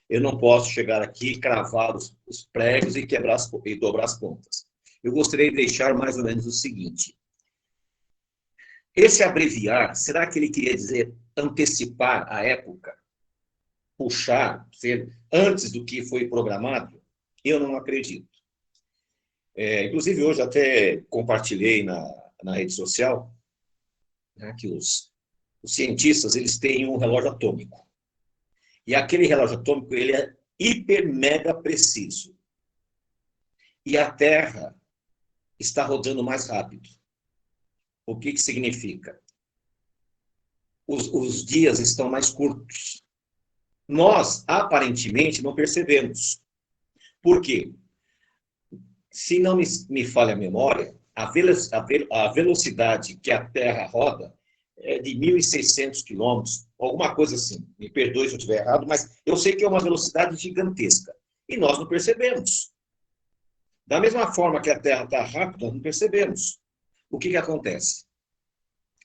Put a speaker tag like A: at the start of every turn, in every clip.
A: eu não posso chegar aqui, cravar os pregos e e dobrar as pontas. Eu gostaria de deixar mais ou menos o seguinte. Esse abreviar, será que ele queria dizer antecipar a época? Puxar, ser antes do que foi programado? Eu não acredito. Inclusive, hoje até compartilhei na rede social, né, que os cientistas eles têm um relógio atômico. E aquele relógio atômico ele é hiper mega preciso. E a Terra está rodando mais rápido. O que significa? Os dias estão mais curtos. Nós, aparentemente, não percebemos. Por quê? Se não me falha a memória, a velocidade que a Terra roda é de 1.600 quilômetros, alguma coisa assim. Me perdoe se eu estiver errado, mas eu sei que é uma velocidade gigantesca. E nós não percebemos. Da mesma forma que a Terra está rápida, nós não percebemos. O que acontece?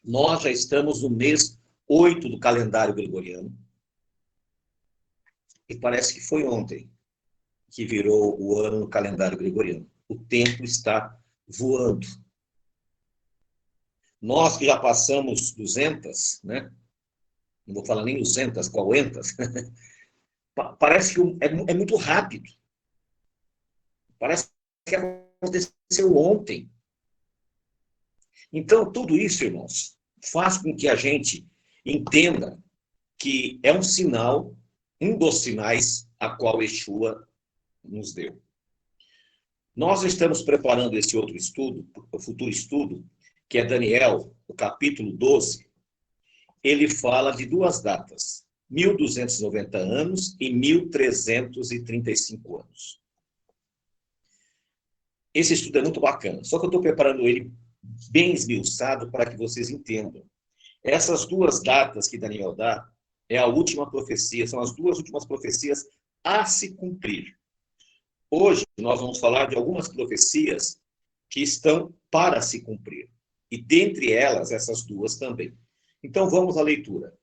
A: Nós já estamos no mês 8 do calendário gregoriano. E parece que foi ontem que virou o ano no calendário gregoriano. O tempo está voando. Nós que já passamos 200, né? Não vou falar nem 200, 40, parece que é muito rápido. Parece que aconteceu ontem. Então, tudo isso, irmãos, faz com que a gente entenda que é um sinal, um dos sinais a qual Yeshua nos deu. Nós estamos preparando esse outro estudo, o futuro estudo, que é Daniel, o capítulo 12. Ele fala de duas datas, 1.290 anos e 1.335 anos. Esse estudo é muito bacana, só que eu estou preparando ele bem esmiuçado para que vocês entendam. Essas duas datas que Daniel dá é a última profecia, são as duas últimas profecias a se cumprir. Hoje, nós vamos falar de algumas profecias que estão para se cumprir. E, dentre elas, essas duas também. Então, vamos à leitura.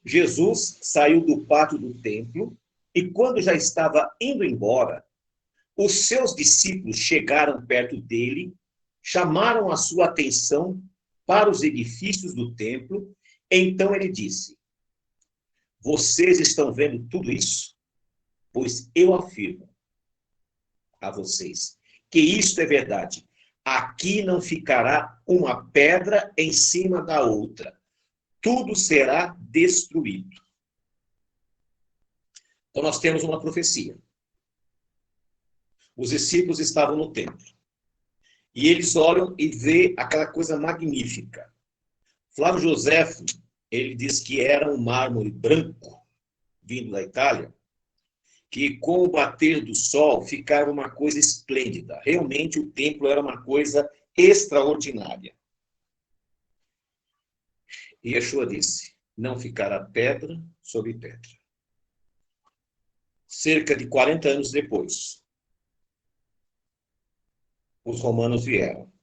A: Jesus saiu do pátio do templo e, quando já estava indo embora, os seus discípulos chegaram perto dele, chamaram a sua atenção para os edifícios do templo. Então, ele disse: vocês estão vendo tudo isso? Pois eu afirmo a vocês que isto é verdade. Aqui não ficará uma pedra em cima da outra. Tudo será destruído. Então, nós temos uma profecia. Os discípulos estavam no templo. E eles olham e vê aquela coisa magnífica. Flávio Joséfo, ele diz que era um mármore branco, vindo da Itália, que com o bater do sol ficava uma coisa esplêndida. Realmente o templo era uma coisa extraordinária. E Yeshua disse: não ficará pedra sobre pedra. Cerca de 40 anos depois, os romanos vieram,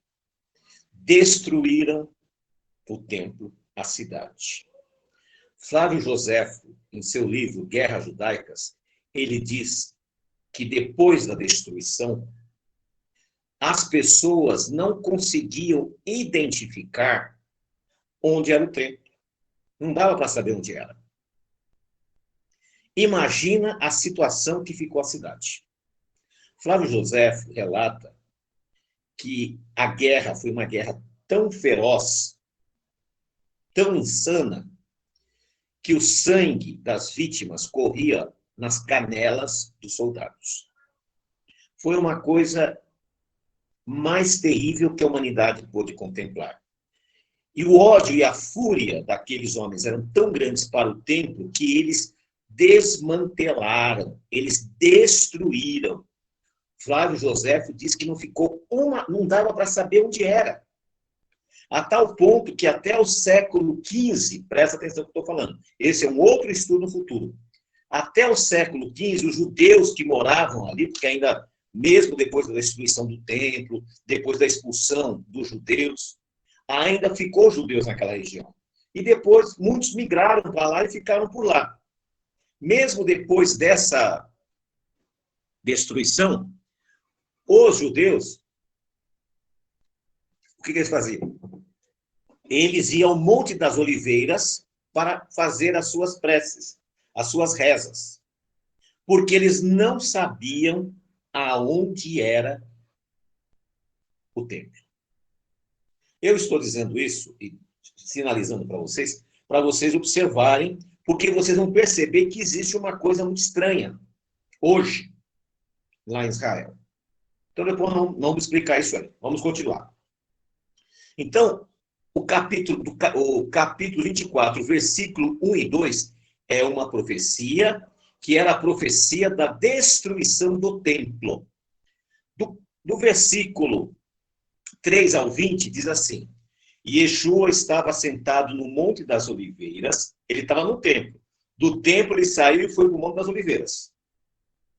A: destruíram o templo, a cidade. Flávio Joséfo, em seu livro Guerras Judaicas, ele diz que depois da destruição, as pessoas não conseguiam identificar onde era o templo. Não dava para saber onde era. Imagina a situação que ficou a cidade. Flávio Joséfo relata que a guerra foi uma guerra tão feroz, tão insana, que o sangue das vítimas corria nas canelas dos soldados. Foi uma coisa mais terrível que a humanidade pôde contemplar. E o ódio e a fúria daqueles homens eram tão grandes para o templo que eles desmantelaram, eles destruíram. Flávio Joséfo diz que não dava para saber onde era. A tal ponto que até o século XV, presta atenção no que eu estou falando, esse é um outro estudo no futuro, até o século XV, os judeus que moravam ali, porque ainda, mesmo depois da destruição do templo, depois da expulsão dos judeus, ainda ficou judeus naquela região. E depois, muitos migraram para lá e ficaram por lá. mesmo depois dessa destruição, os judeus, o que eles faziam? Eles iam ao Monte das Oliveiras para fazer as suas preces, as suas rezas, porque eles não sabiam aonde era o templo. Eu estou dizendo isso e sinalizando para vocês observarem, porque vocês vão perceber que existe uma coisa muito estranha hoje, lá em Israel. Então, depois não vamos explicar isso aí. Vamos continuar. Então, o capítulo 24, versículo 1 e 2, é uma profecia que era a profecia da destruição do templo. Do versículo 3 ao 20, diz assim: Yeshua estava sentado no Monte das Oliveiras, ele estava no templo. Do templo ele saiu e foi para o Monte das Oliveiras.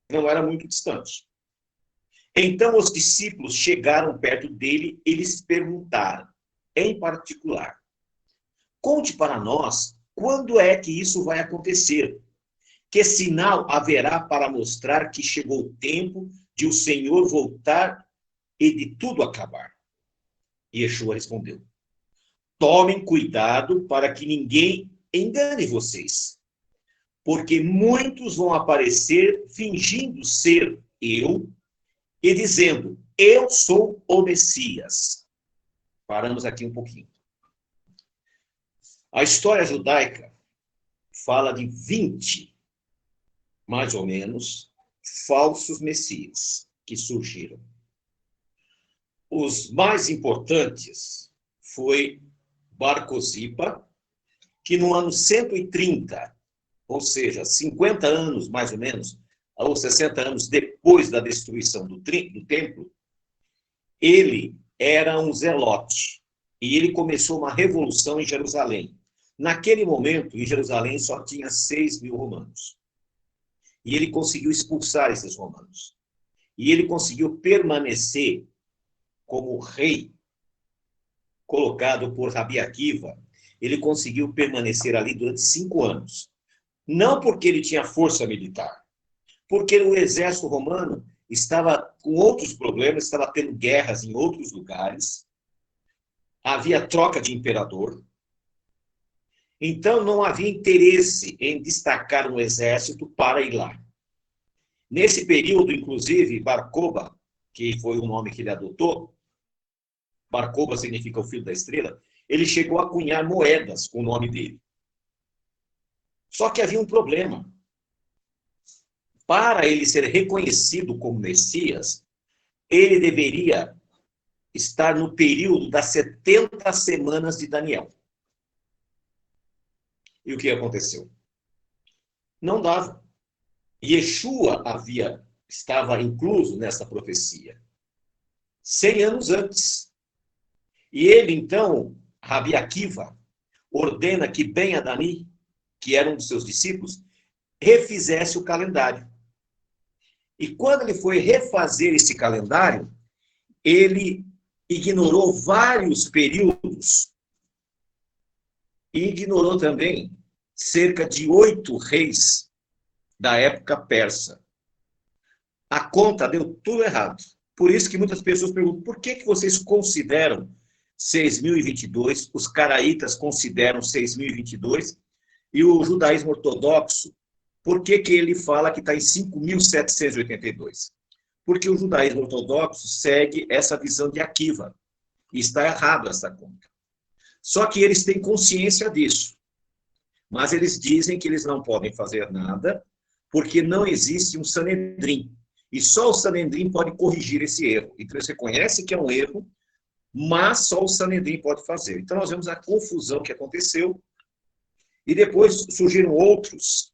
A: Não era muito distante. Então os discípulos chegaram perto dele e lhes perguntaram, em particular: conte para nós quando é que isso vai acontecer? Que sinal haverá para mostrar que chegou o tempo de o Senhor voltar e de tudo acabar? E Yeshua respondeu: tomem cuidado para que ninguém engane vocês, porque muitos vão aparecer fingindo ser eu e dizendo, eu sou o Messias. Paramos aqui um pouquinho. A história judaica fala de 20, mais ou menos, falsos messias que surgiram. Os mais importantes foi Bar Koziba, que no ano 130, ou seja, 50 anos mais ou menos, ou 60 anos depois da destruição do templo, ele era um zelote e ele começou uma revolução em Jerusalém. Naquele momento, em Jerusalém só tinha 6.000 romanos. E ele conseguiu expulsar esses romanos. E ele conseguiu permanecer como rei, colocado por Rabi Akiva. Ele conseguiu permanecer ali durante 5 anos. Não porque ele tinha força militar, porque o exército romano estava com outros problemas, estava tendo guerras em outros lugares, havia troca de imperador, então não havia interesse em destacar um exército para ir lá. Nesse período, inclusive, Bar Koba, que foi o nome que ele adotou, Bar Koba significa o filho da estrela, ele chegou a cunhar moedas com o nome dele. Só que havia um problema. Para ele ser reconhecido como Messias, ele deveria estar no período das 70 semanas de Daniel. E o que aconteceu? Não dava. Yeshua estava incluso nessa profecia 100 anos antes. E ele, então, Rabi Akiva, ordena que Ben Adani, que era um dos seus discípulos, refizesse o calendário. E quando ele foi refazer esse calendário, ele ignorou vários períodos e ignorou também cerca de 8 reis da época persa. A conta deu tudo errado. Por isso que muitas pessoas perguntam, por que vocês consideram 6.022, os caraítas consideram 6.022, e o judaísmo ortodoxo, por que ele fala que está em 5.782? Porque o judaísmo ortodoxo segue essa visão de Akiva, e está errado essa conta. Só que eles têm consciência disso, mas eles dizem que eles não podem fazer nada, porque não existe um Sanedrim. E só o Sanedrim pode corrigir esse erro. Então, eles reconhecem que é um erro, mas só o Sanedrim pode fazer. Então, nós vemos a confusão que aconteceu. E depois surgiram outros,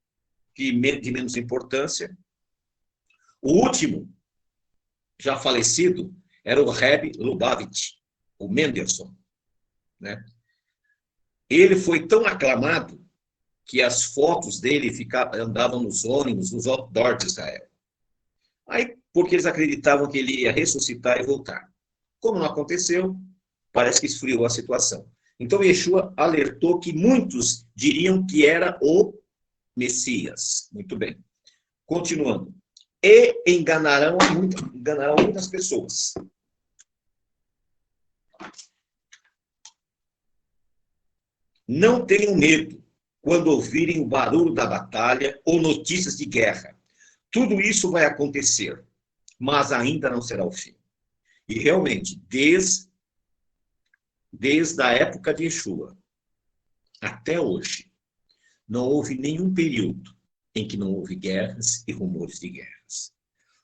A: de menos importância. O último, já falecido, era o Rebbe Lubavitch, o Mendelssohn. Né? Ele foi tão aclamado que as fotos dele andavam nos ônibus, nos outdoors de Israel. Aí, porque eles acreditavam que ele ia ressuscitar e voltar. Como não aconteceu, parece que esfriou a situação. Então, Yeshua alertou que muitos diriam que era o Messias. Muito bem. Continuando. E enganarão muitas pessoas. Não tenham medo quando ouvirem o barulho da batalha ou notícias de guerra. Tudo isso vai acontecer, mas ainda não será o fim. E realmente, desde a época de Yeshua até hoje, não houve nenhum período em que não houve guerras e rumores de guerras.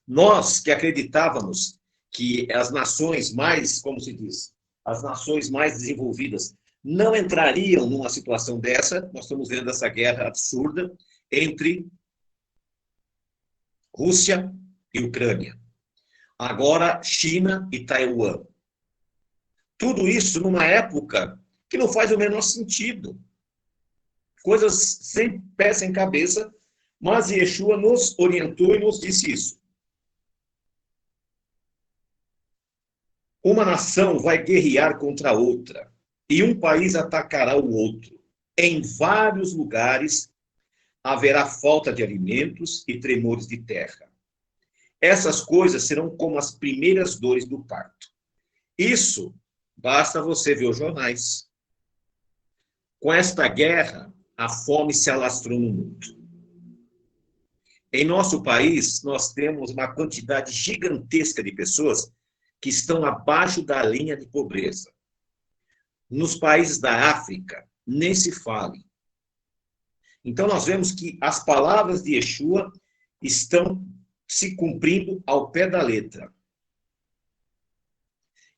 A: Nós que acreditávamos que as nações mais, como se diz, as nações mais desenvolvidas não entrariam numa situação dessa, nós estamos vendo essa guerra absurda entre Rússia e Ucrânia. Agora, China e Taiwan. Tudo isso numa época que não faz o menor sentido. Coisas sem pé, sem cabeça, mas Yeshua nos orientou e nos disse isso. Uma nação vai guerrear contra a outra, e um país atacará o outro. Em vários lugares haverá falta de alimentos e tremores de terra. Essas coisas serão como as primeiras dores do parto. Isso, basta você ver os jornais. Com esta guerra, a fome se alastrou no mundo. Em nosso país, nós temos uma quantidade gigantesca de pessoas que estão abaixo da linha de pobreza. Nos países da África, nem se fale. Então, nós vemos que as palavras de Yeshua estão se cumprindo ao pé da letra.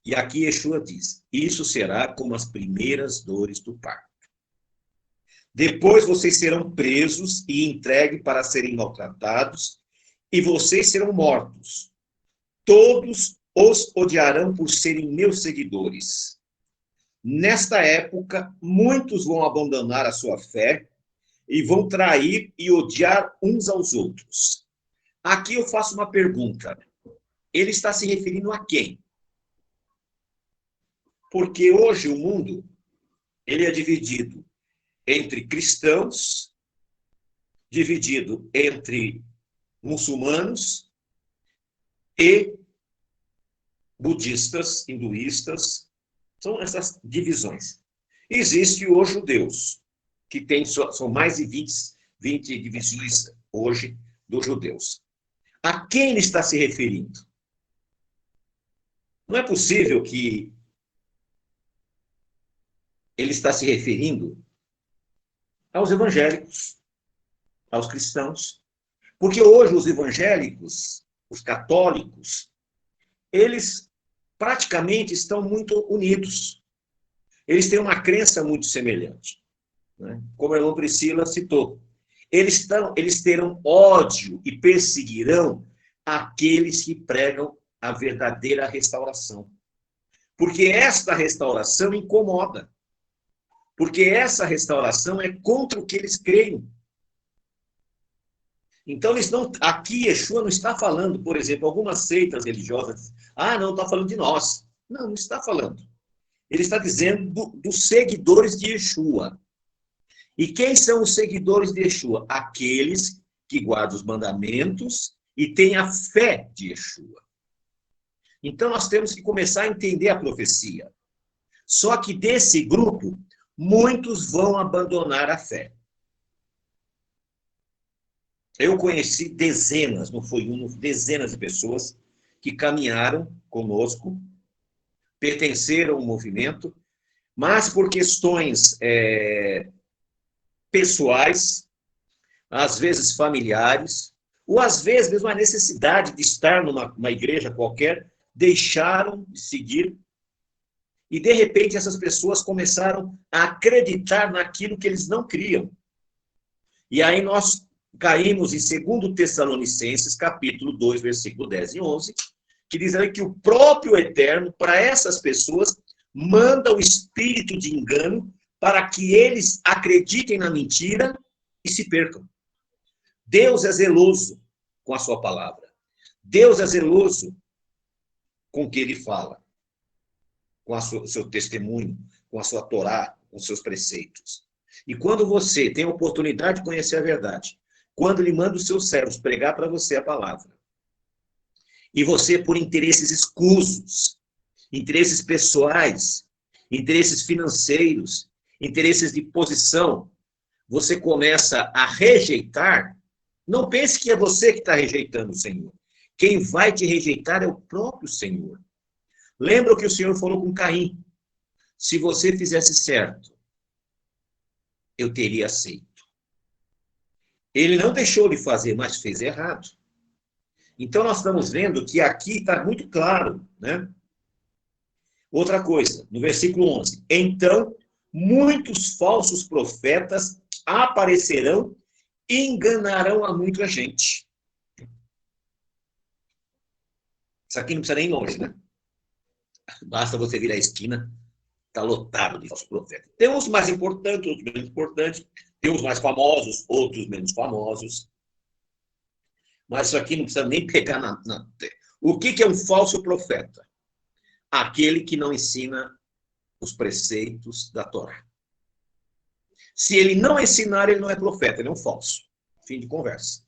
A: E aqui Yeshua diz, isso será como as primeiras dores do parto. Depois vocês serão presos e entregues para serem maltratados, e vocês serão mortos. Todos os odiarão por serem meus seguidores. Nesta época, muitos vão abandonar a sua fé e vão trair e odiar uns aos outros. Aqui eu faço uma pergunta. Ele está se referindo a quem? Porque hoje o mundo ele é dividido entre cristãos, dividido entre muçulmanos e budistas, hinduístas. São essas divisões. Existe os judeus, que são mais de 20 divisões hoje dos judeus. A quem ele está se referindo? Não é possível que ele está se referindo aos evangélicos, aos cristãos. Porque hoje os evangélicos, os católicos, eles praticamente estão muito unidos. Eles têm uma crença muito semelhante. Né? Como a irmã Priscila citou. Eles terão ódio e perseguirão aqueles que pregam a verdadeira restauração. Porque esta restauração incomoda. Porque essa restauração é contra o que eles creem. Então, aqui Yeshua não está falando, por exemplo, algumas seitas religiosas, não está falando de nós. Não está falando. Ele está dizendo dos seguidores de Yeshua. E quem são os seguidores de Yeshua? Aqueles que guardam os mandamentos e têm a fé de Yeshua. Então, nós temos que começar a entender a profecia. Só que desse grupo, muitos vão abandonar a fé. Eu conheci dezenas, não foi uma, dezenas de pessoas que caminharam conosco, pertenceram ao movimento, mas por questões pessoais, às vezes familiares, ou às vezes mesmo a necessidade de estar numa igreja qualquer, deixaram de seguir, e de repente essas pessoas começaram a acreditar naquilo que eles não criam. E aí nós caímos em 2 Tessalonicenses, capítulo 2, versículo 10 e 11, que diz aí que o próprio Eterno, para essas pessoas, manda o espírito de engano para que eles acreditem na mentira e se percam. Deus é zeloso com a sua palavra. Deus é zeloso com o que ele fala, com o seu testemunho, com a sua Torá, com os seus preceitos. E quando você tem a oportunidade de conhecer a verdade, quando ele manda os seus servos pregar para você a palavra, e você, por interesses escusos, interesses pessoais, interesses financeiros, interesses de posição, você começa a rejeitar, não pense que é você que está rejeitando o Senhor. Quem vai te rejeitar é o próprio Senhor. Lembra o que o Senhor falou com Caim? Se você fizesse certo, eu teria aceito. Ele não deixou de fazer, mas fez errado. Então, nós estamos vendo que aqui está muito claro, né? Outra coisa, no versículo 11. Então, muitos falsos profetas aparecerão e enganarão a muita gente. Isso aqui não precisa nem ir longe, né? Basta você vir à esquina, está lotado de falsos profetas. Tem uns mais importantes, outros menos importantes. Tem uns mais famosos, outros menos famosos. Mas isso aqui não precisa nem pegar na... O que é um falso profeta? Aquele que não ensina os preceitos da Torá. Se ele não ensinar, ele não é profeta, ele é um falso. Fim de conversa.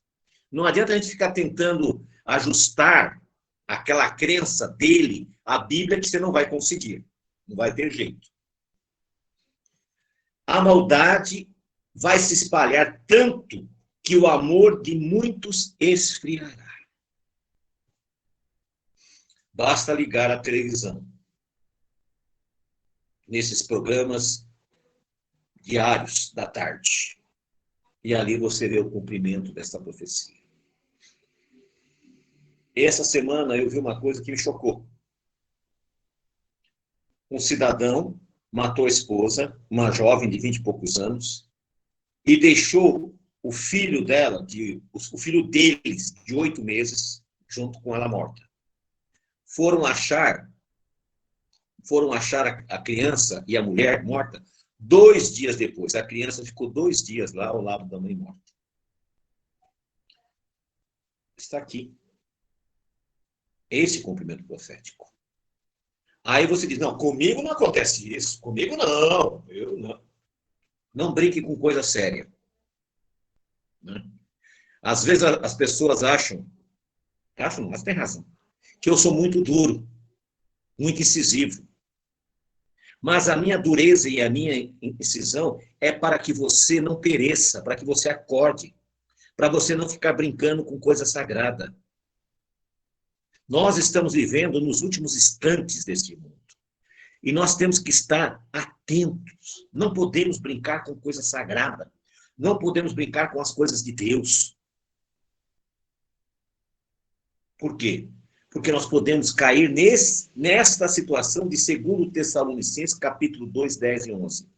A: Não adianta a gente ficar tentando ajustar aquela crença dele à Bíblia, que você não vai conseguir. Não vai ter jeito. A maldade vai se espalhar tanto que o amor de muitos esfriará. Basta ligar a televisão. Nesses programas diários da tarde. E ali você vê o cumprimento dessa profecia. Essa semana eu vi uma coisa que me chocou. Um cidadão matou a esposa, uma jovem de 20 e poucos anos, e deixou o filho dela, o filho deles, de 8 meses, junto com ela morta. Foram achar a criança e a mulher morta 2 dias depois. A criança ficou 2 dias lá ao lado da mãe morta. Está aqui. Esse cumprimento profético. Aí você diz, não, comigo não acontece isso. Comigo não. Eu não. Não brinque com coisa séria. Né? Às vezes as pessoas acham, mas tem razão, que eu sou muito duro, muito incisivo. Mas a minha dureza e a minha incisão é para que você não pereça, para que você acorde, para você não ficar brincando com coisa sagrada. Nós estamos vivendo nos últimos instantes deste mundo. E nós temos que estar atentos. Não podemos brincar com coisa sagrada. Não podemos brincar com as coisas de Deus. Por quê? Porque nós podemos cair nesta situação de 2 Tessalonicenses, capítulo 2, 10 e 11.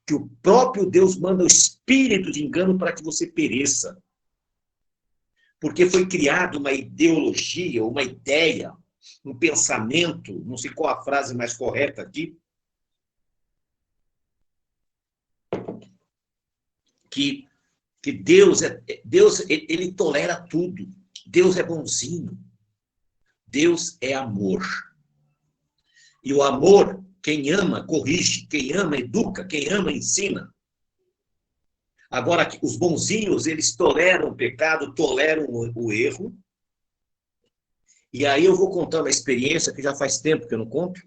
A: Que o próprio Deus manda o espírito de engano para que você pereça. Porque foi criada uma ideologia, uma ideia, um pensamento, não sei qual a frase mais correta aqui, que Deus, ele tolera tudo. Deus é bonzinho. Deus é amor. E o amor, quem ama, corrige. Quem ama, educa. Quem ama, ensina. Agora, os bonzinhos, eles toleram o pecado, toleram o erro. E aí eu vou contar uma experiência que já faz tempo que eu não conto.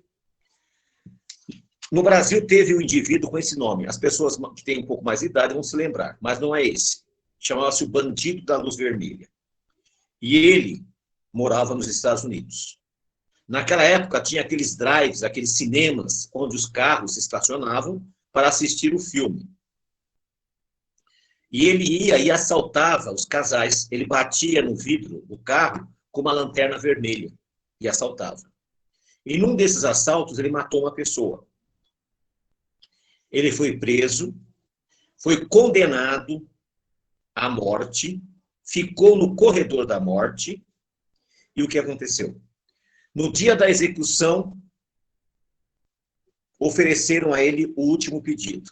A: No Brasil teve um indivíduo com esse nome. As pessoas que têm um pouco mais de idade vão se lembrar, mas não é esse. Chamava-se o Bandido da Luz Vermelha. E ele morava nos Estados Unidos. Naquela época tinha aqueles drives, aqueles cinemas, onde os carros se estacionavam para assistir o filme. E ele ia e assaltava os casais. Ele batia no vidro do carro com uma lanterna vermelha e assaltava. E num desses assaltos ele matou uma pessoa. Ele foi preso, foi condenado à morte, ficou no corredor da morte. E o que aconteceu? No dia da execução, ofereceram a ele o último pedido.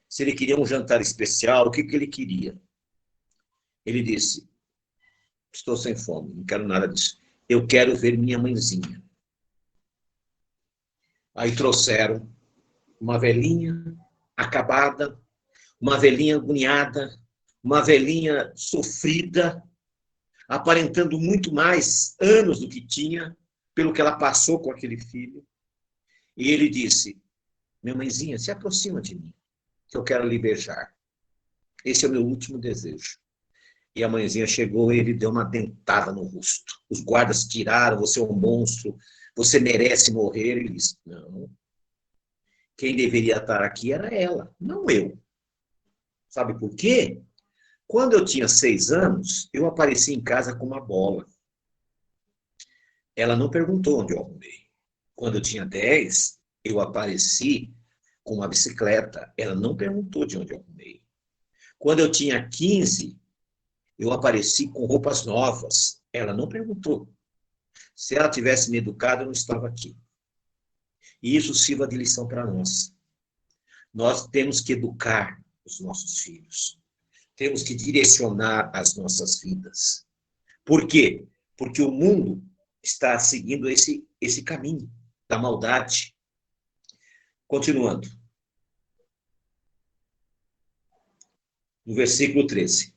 A: Se ele queria um jantar especial, o que ele queria? Ele disse, estou sem fome, não quero nada disso. Eu quero ver minha mãezinha. Aí trouxeram uma velhinha, acabada, uma velhinha agoniada, uma velhinha sofrida, aparentando muito mais anos do que tinha, pelo que ela passou com aquele filho. E ele disse: minha mãezinha, se aproxima de mim, que eu quero lhe beijar. Esse é o meu último desejo. E a mãezinha chegou e ele deu uma dentada no rosto. Os guardas tiraram: você é um monstro, você merece morrer. Ele disse: não, quem deveria estar aqui era ela, não eu. Sabe por quê? Quando eu tinha 6 anos, eu apareci em casa com uma bola. Ela não perguntou onde eu arrumei. Quando eu tinha 10, eu apareci com uma bicicleta. Ela não perguntou de onde eu arrumei. Quando eu tinha 15, eu apareci com roupas novas. Ela não perguntou. Se ela tivesse me educado, eu não estava aqui. E isso sirva de lição para nós. Nós temos que educar os nossos filhos. Temos que direcionar as nossas vidas. Por quê? Porque o mundo está seguindo esse caminho da maldade. Continuando. No versículo 13.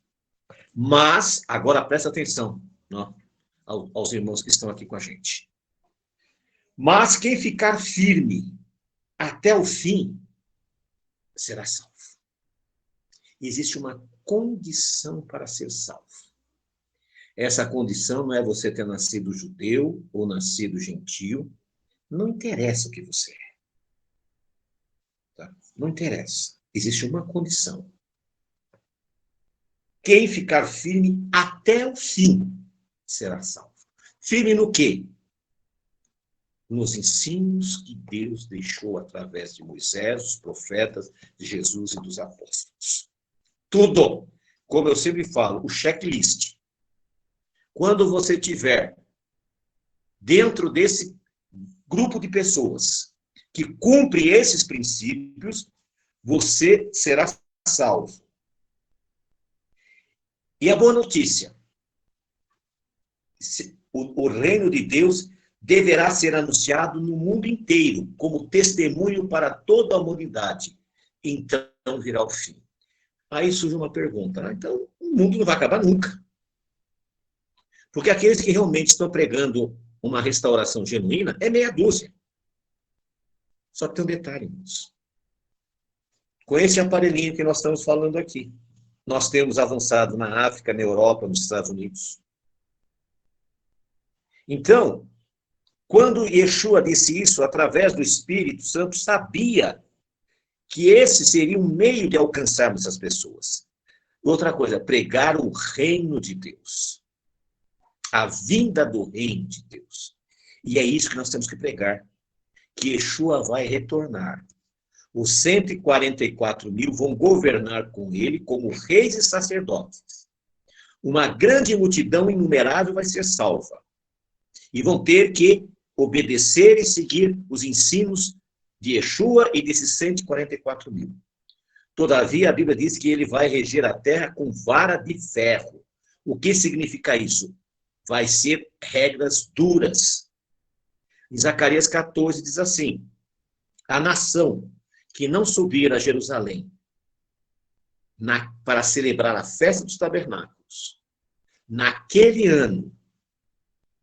A: Mas, agora presta atenção, não, aos irmãos que estão aqui com a gente. Mas quem ficar firme até o fim será salvo. Existe uma condição para ser salvo. Essa condição não é você ter nascido judeu ou nascido gentio. Não interessa o que você é. Tá? Não interessa. Existe uma condição. Quem ficar firme até o fim será salvo. Firme no quê? Nos ensinos que Deus deixou através de Moisés, dos profetas, de Jesus e dos apóstolos. Tudo. Como eu sempre falo, o checklist. Quando você tiver dentro desse grupo de pessoas que cumpre esses princípios, você será salvo. E a boa notícia: o reino de Deus deverá ser anunciado no mundo inteiro, como testemunho para toda a humanidade. Então virá o fim. Aí surge uma pergunta: então o mundo não vai acabar nunca. Porque aqueles que realmente estão pregando uma restauração genuína é meia dúzia. Só que tem um detalhe, irmãos. Com esse aparelhinho que nós estamos falando aqui, nós temos avançado na África, na Europa, nos Estados Unidos. Então, quando Yeshua disse isso através do Espírito Santo, sabia que esse seria um meio de alcançarmos as pessoas. Outra coisa, pregar o reino de Deus. A vinda do reino de Deus. E é isso que nós temos que pregar. Que Yeshua vai retornar. Os 144 mil vão governar com ele como reis e sacerdotes. Uma grande multidão inumerável vai ser salva. E vão ter que obedecer e seguir os ensinos de Yeshua e desses 144 mil. Todavia, a Bíblia diz que ele vai reger a terra com vara de ferro. O que significa isso? Vai ser regras duras. Em Zacarias 14 diz assim: a nação que não subir a Jerusalém para celebrar a festa dos tabernáculos, naquele ano,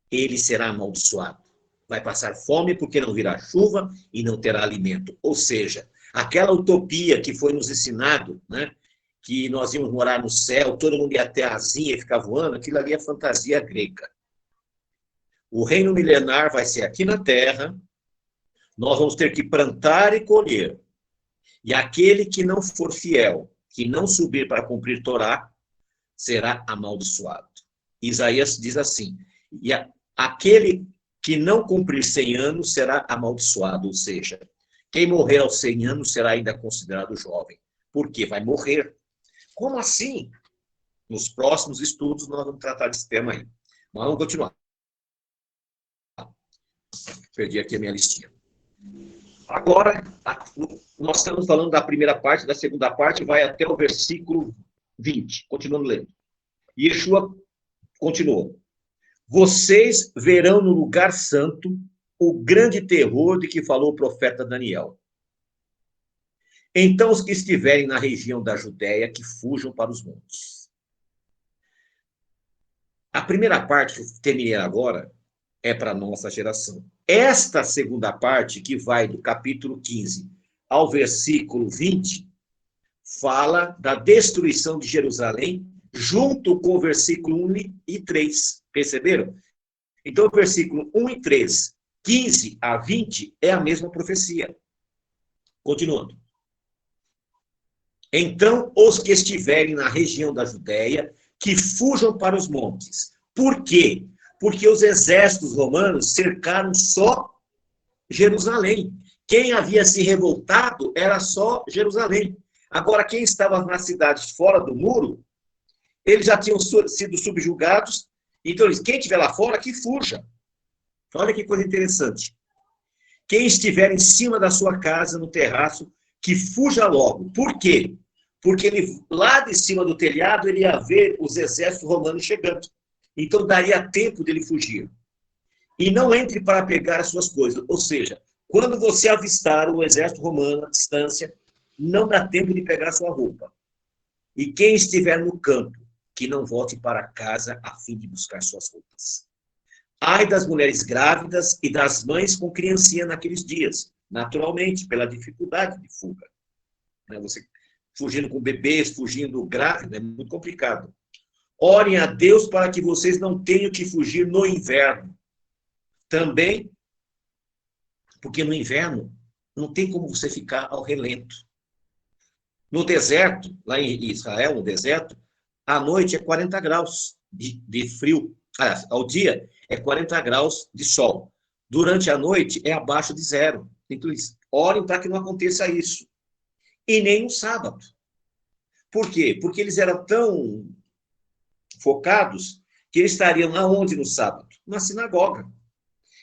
A: ele será amaldiçoado. Vai passar fome porque não virá chuva e não terá alimento. Ou seja, aquela utopia que foi nos ensinado, né, que nós íamos morar no céu, todo mundo ia ter asinha e ficar voando, aquilo ali é fantasia grega. O reino milenar vai ser aqui na terra, nós vamos ter que plantar e colher. E aquele que não for fiel, que não subir para cumprir Torá, será amaldiçoado. Isaías diz assim: e aquele que não cumprir 100 anos será amaldiçoado, ou seja, quem morrer aos 100 anos será ainda considerado jovem, porque vai morrer. Como assim? Nos próximos estudos nós vamos tratar desse tema aí. Mas vamos continuar. Perdi aqui a minha listinha. Agora, nós estamos falando da primeira parte, da segunda parte, vai até o versículo 20. Continuando lendo. Yeshua continuou: vocês verão no lugar santo o grande terror de que falou o profeta Daniel. Então os que estiverem na região da Judéia, que fujam para os montes. A primeira parte que eu terminei agora é para a nossa geração. Esta segunda parte, que vai do capítulo 15 ao versículo 20, fala da destruição de Jerusalém, junto com o versículo 1 e 3. Perceberam? Então, o versículo 1 e 3, 15 a 20, é a mesma profecia. Continuando. Então, os que estiverem na região da Judéia, que fujam para os montes. Por quê? Porque os exércitos romanos cercaram só Jerusalém. Quem havia se revoltado era só Jerusalém. Agora, quem estava nas cidades fora do muro, eles já tinham sido subjugados. Então, quem estiver lá fora, que fuja. Olha que coisa interessante. Quem estiver em cima da sua casa, no terraço, que fuja logo. Por quê? Porque ele, lá de cima do telhado, ele ia ver os exércitos romanos chegando. Então, daria tempo dele fugir. E não entre para pegar as suas coisas. Ou seja, quando você avistar o exército romano à distância, não dá tempo de pegar a sua roupa. E quem estiver no campo, que não volte para casa a fim de buscar suas roupas. Ai das mulheres grávidas e das mães com criancinha naqueles dias, naturalmente, pela dificuldade de fuga. Você fugindo com bebês, fugindo grávida, é muito complicado. Orem a Deus para que vocês não tenham que fugir no inverno. Também, porque no inverno não tem como você ficar ao relento. No deserto, lá em Israel, no deserto, à noite é 40 graus de frio. Ao dia é 40 graus de sol. Durante a noite é abaixo de zero. Então, orem para que não aconteça isso. E nem no sábado. Por quê? Porque eles eram tão focados que eles estariam aonde no sábado? Na sinagoga.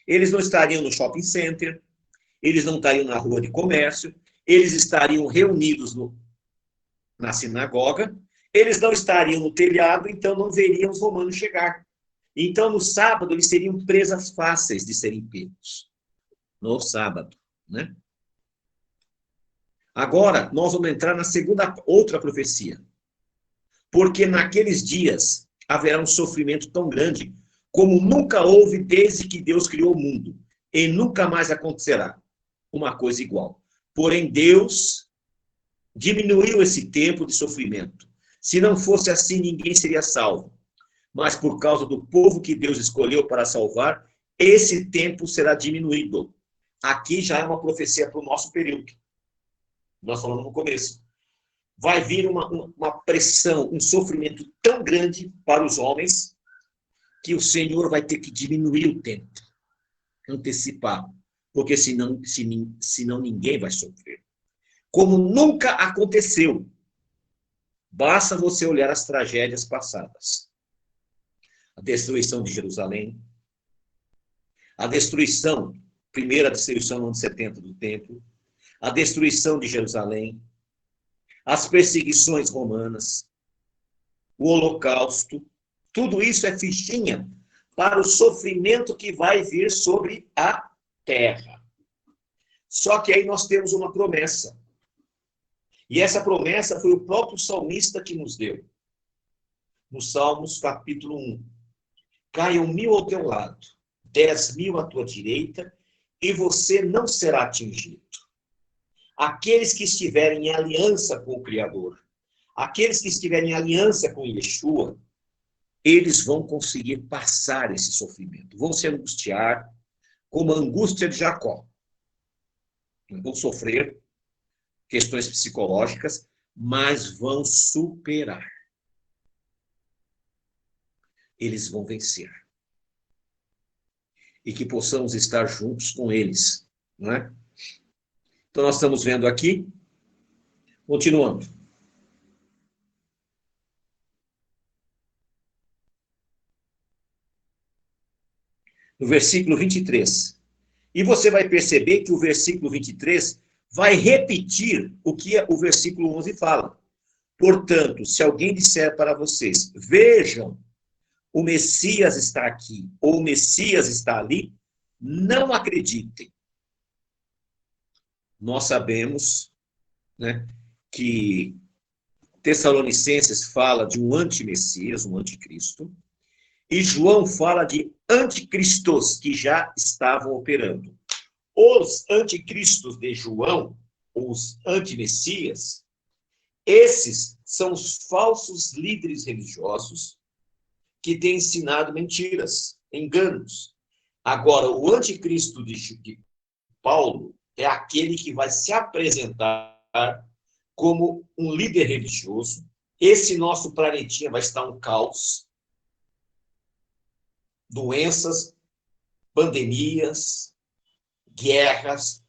A: Eles não estariam no shopping center, eles não estariam na rua de comércio, eles estariam reunidos na sinagoga, eles não estariam no telhado, então não veriam os romanos chegar. Então, no sábado, eles seriam presas fáceis de serem pegos. No sábado, né? Agora, nós vamos entrar na outra profecia. Porque naqueles dias haverá um sofrimento tão grande como nunca houve desde que Deus criou o mundo. E nunca mais acontecerá uma coisa igual. Porém, Deus diminuiu esse tempo de sofrimento. Se não fosse assim, ninguém seria salvo. Mas por causa do povo que Deus escolheu para salvar, esse tempo será diminuído. Aqui já é uma profecia para o nosso período. Nós falamos no começo. Vai vir uma pressão, um sofrimento tão grande para os homens, que o Senhor vai ter que diminuir o tempo, antecipar, porque senão ninguém vai sofrer. Como nunca aconteceu. Basta você olhar as tragédias passadas. A destruição de Jerusalém, a primeira destruição no ano 70 do templo, a destruição de Jerusalém, as perseguições romanas, o Holocausto, tudo isso é fichinha para o sofrimento que vai vir sobre a terra. Só que aí nós temos uma promessa. E essa promessa foi o próprio salmista que nos deu. No Salmos, capítulo 1. Caiam 1000 ao teu lado, 10.000 à tua direita, e você não será atingido. Aqueles que estiverem em aliança com o Criador, aqueles que estiverem em aliança com Yeshua, eles vão conseguir passar esse sofrimento. Vão se angustiar, como a angústia de Jacó. Vão sofrer questões psicológicas, mas vão superar. Eles vão vencer. E que possamos estar juntos com eles, não é? Então, nós estamos vendo aqui, continuando. No versículo 23. E você vai perceber que o versículo 23 vai repetir o que o versículo 11 fala. Portanto, se alguém disser para vocês, vejam, o Messias está aqui, ou o Messias está ali, não acreditem. Nós sabemos né, que Tessalonicenses fala de um antimessias, um anticristo, e João fala de anticristos que já estavam operando. Os anticristos de João, os antimessias, esses são os falsos líderes religiosos que têm ensinado mentiras, enganos. Agora, o anticristo de Paulo é aquele que vai se apresentar como um líder religioso. Esse nosso planetinha vai estar um caos, doenças, pandemias, guerras,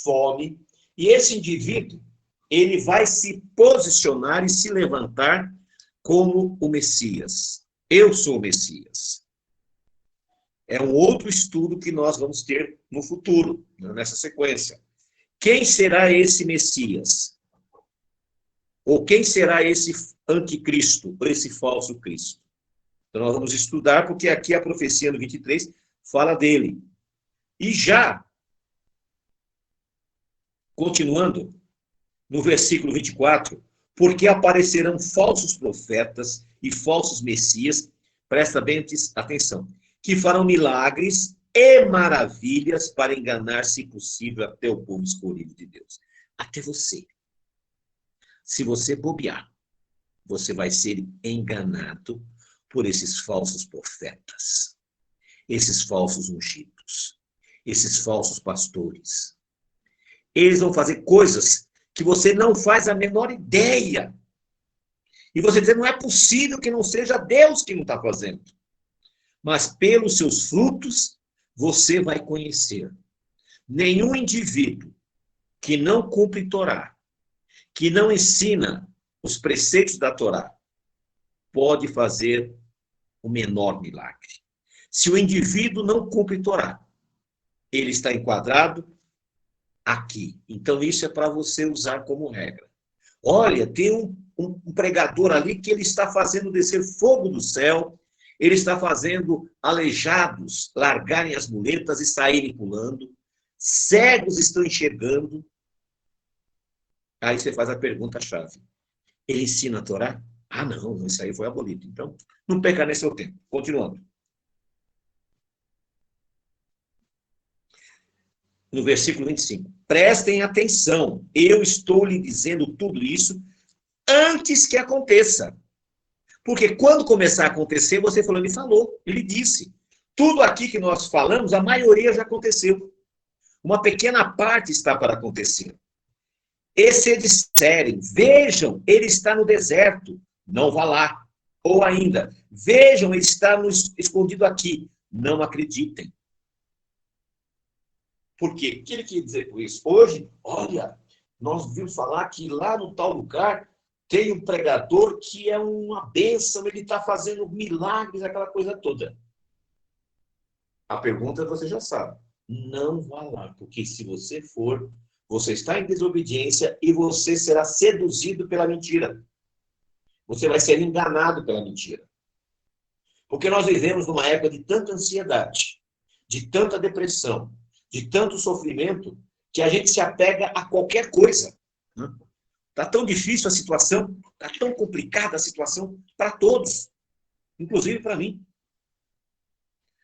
A: fome. E esse indivíduo, ele vai se posicionar e se levantar como o Messias. Eu sou o Messias. É um outro estudo que nós vamos ter no futuro, nessa sequência. Quem será esse Messias? Ou quem será esse anticristo, ou esse falso Cristo? Então, nós vamos estudar, porque aqui a profecia no 23 fala dele. E já, continuando, no versículo 24, porque aparecerão falsos profetas e falsos messias, presta bem atenção, que farão milagres e maravilhas para enganar, se possível, até o povo escolhido de Deus. Até você. Se você bobear, você vai ser enganado por esses falsos profetas, esses falsos ungidos, esses falsos pastores. Eles vão fazer coisas que você não faz a menor ideia. E você diz, não é possível que não seja Deus que não está fazendo. Mas pelos seus frutos, você vai conhecer. Nenhum indivíduo que não cumpre Torá, que não ensina os preceitos da Torá, pode fazer o menor milagre. Se o indivíduo não cumpre Torá, ele está enquadrado aqui. Então, isso é para você usar como regra. Olha, tem um pregador ali que ele está fazendo descer fogo do céu, ele está fazendo aleijados largarem as muletas e saírem pulando, cegos estão enxergando. Aí você faz a pergunta-chave. Ele ensina a Torá? Ah, não, isso aí foi abolido. Então, não perca nem seu tempo. Continuando. No versículo 25. Prestem atenção, eu estou lhe dizendo tudo isso antes que aconteça. Porque quando começar a acontecer, você falou, ele falou, ele disse. Tudo aqui que nós falamos, a maioria já aconteceu. Uma pequena parte está para acontecer. E se disserem, vejam, ele está no deserto, não vá lá. Ou ainda, vejam, ele está escondido aqui, não acreditem. Por quê? O que ele quer dizer com isso? Hoje, olha, nós vimos falar que lá no tal lugar tem um pregador que é uma bênção, ele está fazendo milagres, aquela coisa toda. A pergunta você já sabe. Não vá lá, porque se você for, você está em desobediência e você será seduzido pela mentira. Você vai ser enganado pela mentira. Porque nós vivemos numa época de tanta ansiedade, de tanta depressão, de tanto sofrimento, que a gente se apega a qualquer coisa. Está tão difícil a situação, está tão complicada a situação para todos, inclusive para mim.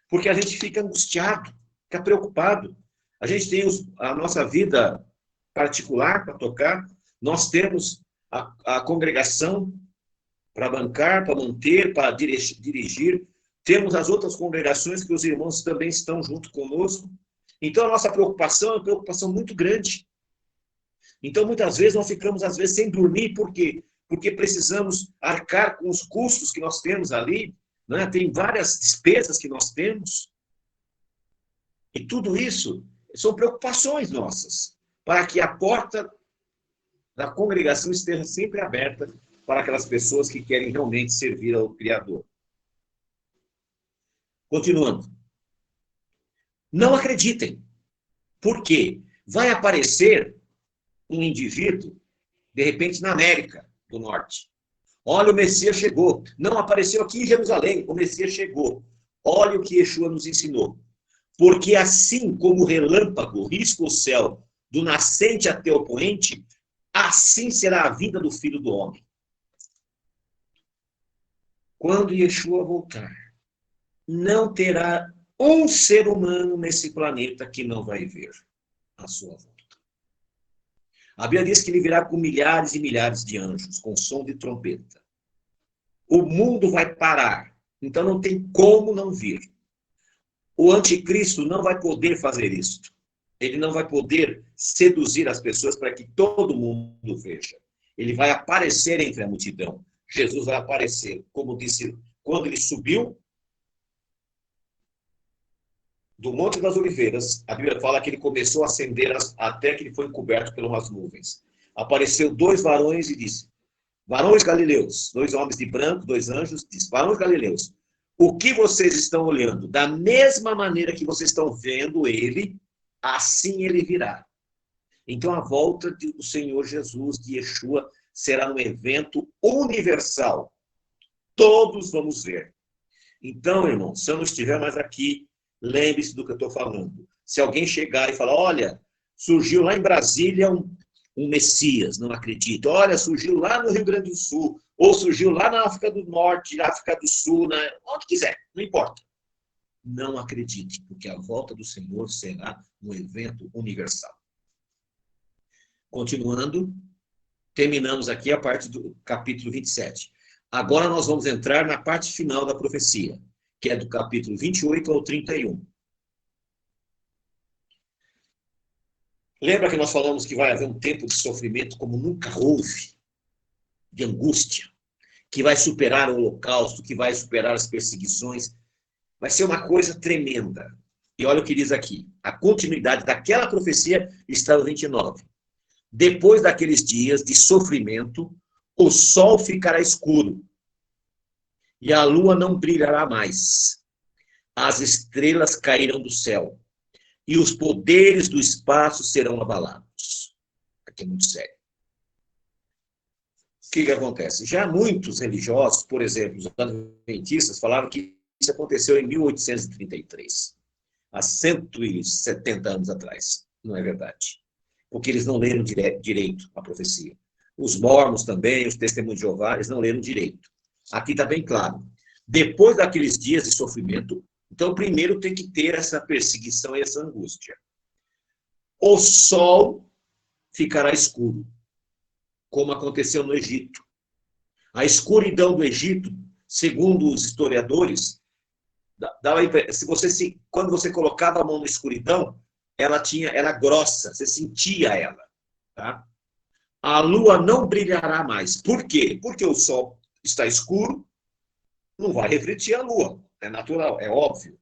A: Porque a gente fica angustiado, fica preocupado. A gente tem a nossa vida particular para tocar, nós temos a congregação para bancar, para manter, para dirigir, temos as outras congregações que os irmãos também estão junto conosco. Então, a nossa preocupação é uma preocupação muito grande. Então, muitas vezes, nós ficamos, às vezes, sem dormir. Por quê? Porque precisamos arcar com os custos que nós temos ali, né? Tem várias despesas que nós temos. E tudo isso são preocupações nossas, para que a porta da congregação esteja sempre aberta para aquelas pessoas que querem realmente servir ao Criador. Continuando. Não acreditem. Por quê? Vai aparecer um indivíduo, de repente, na América do Norte. Olha, o Messias chegou. Não apareceu aqui em Jerusalém, o Messias chegou. Olha o que Yeshua nos ensinou. Porque assim como o relâmpago risca o céu do nascente até o poente, assim será a vinda do Filho do Homem. Quando Yeshua voltar, não terá um ser humano nesse planeta que não vai ver a sua volta. A Bíblia diz que ele virá com milhares e milhares de anjos, com som de trombeta. O mundo vai parar, então não tem como não vir. O anticristo não vai poder fazer isso. Ele não vai poder seduzir as pessoas para que todo mundo veja. Ele vai aparecer entre a multidão. Jesus vai aparecer, como disse, quando ele subiu do Monte das Oliveiras, a Bíblia fala que ele começou a acender até que ele foi encoberto por umas nuvens. Apareceu 2 varões e disse: varões galileus, 2 homens de branco, 2 anjos, disse: varões galileus, o que vocês estão olhando? Da mesma maneira que vocês estão vendo ele, assim ele virá. Então a volta do Senhor Jesus, de Yeshua, será um evento universal. Todos vamos ver. Então, irmão, se eu não estiver mais aqui, lembre-se do que eu estou falando. Se alguém chegar e falar: olha, surgiu lá em Brasília um Messias, não acredito. Olha, surgiu lá no Rio Grande do Sul, ou surgiu lá na África do Norte, na África do Sul, onde quiser, não importa. Não acredite, porque a volta do Senhor será um evento universal. Continuando, terminamos aqui a parte do capítulo 27. Agora nós vamos entrar na parte final da profecia, que é do capítulo 28 ao 31. Lembra que nós falamos que vai haver um tempo de sofrimento como nunca houve, de angústia, que vai superar o holocausto, que vai superar as perseguições. Vai ser uma coisa tremenda. E olha o que diz aqui. A continuidade daquela profecia está no 29. Depois daqueles dias de sofrimento, o sol ficará escuro e a lua não brilhará mais. As estrelas cairão do céu e os poderes do espaço serão abalados. Aqui é muito sério. O que acontece? Já muitos religiosos, por exemplo, os adventistas, falaram que isso aconteceu em 1833, há 170 anos atrás. Não é verdade. Porque eles não leram direito a profecia. Os mormons também, os testemunhos de Jeová, eles não leram direito. Aqui está bem claro. Depois daqueles dias de sofrimento, então primeiro tem que ter essa perseguição e essa angústia. O sol ficará escuro, como aconteceu no Egito. A escuridão do Egito, segundo os historiadores, quando você colocava a mão na escuridão, ela era grossa, você sentia ela. Tá? A lua não brilhará mais. Por quê? Porque o sol está escuro, não vai refletir a lua. É natural, é óbvio.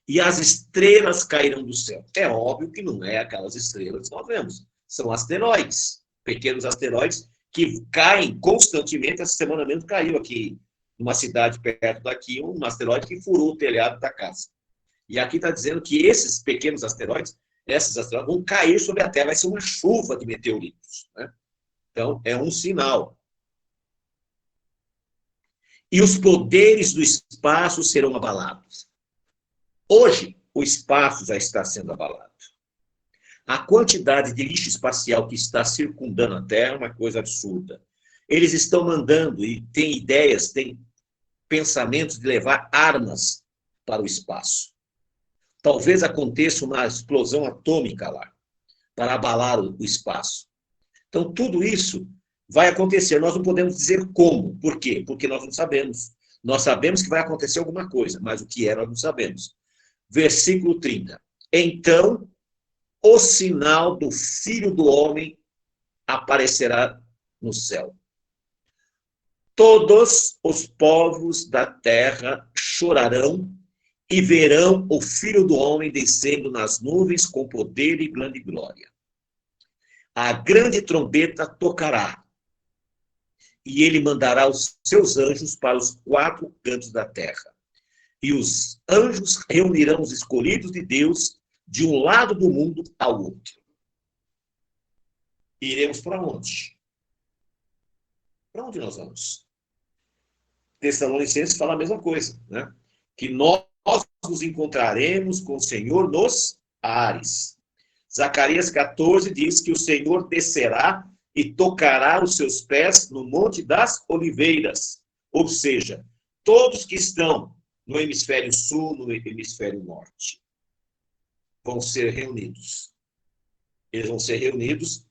A: E as estrelas cairão do céu. É óbvio que não é aquelas estrelas que nós vemos. São asteroides, pequenos asteroides que caem constantemente. Essa semana mesmo caiu aqui, numa cidade perto daqui, um asteroide que furou o telhado da casa. E aqui está dizendo que esses pequenos asteroides, esses asteroides vão cair sobre a Terra, vai ser uma chuva de meteoritos. Né? Então, é um sinal. E os poderes do espaço serão abalados. Hoje, o espaço já está sendo abalado. A quantidade de lixo espacial que está circundando a Terra é uma coisa absurda. Eles estão mandando, e têm ideias, têm pensamentos de levar armas para o espaço. Talvez aconteça uma explosão atômica lá, para abalar o espaço. Então, tudo isso vai acontecer. Nós não podemos dizer como. Por quê? Porque nós não sabemos. Nós sabemos que vai acontecer alguma coisa, mas o que é nós não sabemos. Versículo 30. Então, o sinal do Filho do Homem aparecerá no céu. Todos os povos da terra chorarão e verão o Filho do Homem descendo nas nuvens com poder e grande glória. A grande trombeta tocará, e ele mandará os seus anjos para os 4 cantos da terra. E os anjos reunirão os escolhidos de Deus de um lado do mundo ao outro. E iremos para onde? Para onde nós vamos? Tessalonicenses fala a mesma coisa, né? Que nós nos encontraremos com o Senhor nos ares. Zacarias 14 diz que o Senhor descerá e tocará os seus pés no Monte das Oliveiras. Ou seja, todos que estão no hemisfério sul, no hemisfério norte, vão ser reunidos. Eles vão ser reunidos